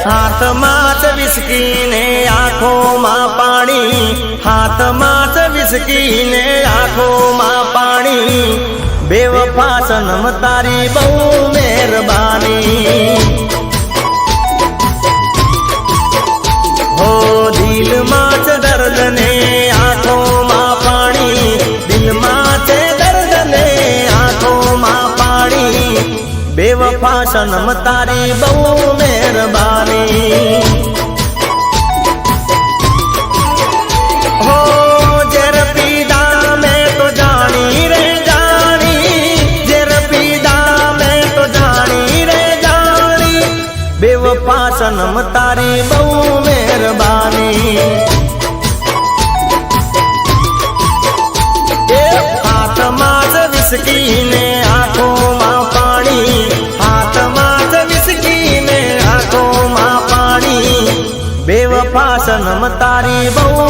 હાથમાં જ વિસ્કી ને આંખોમાં પાણી, હાથમાં જ વિસ્કી ને આંખોમાં પાણી, બેવફા સનમ તારી બહુ મહેરબાની। હો દિલમાં છે દર્દ ને આંખોમાં પાણી, દિલમાં છે દર્દ ને આંખોમાં પાણી, બેવફા સનમ તારી બહુ મહેરબાની। હો ઝેર પીધા મેં તો જાણી રે જાણી, ઝેર પીધા મેં તો જાણી રે જાણી, બેવફા સનમ તારી બહુ મહેરબાની। હાથમાં જ વિસ્કી ને આંખોમાં પાણી, હાથમાં જ વિસ્કી ને આંખોમાં પાણી, બેવફા સનમ તારી બહુ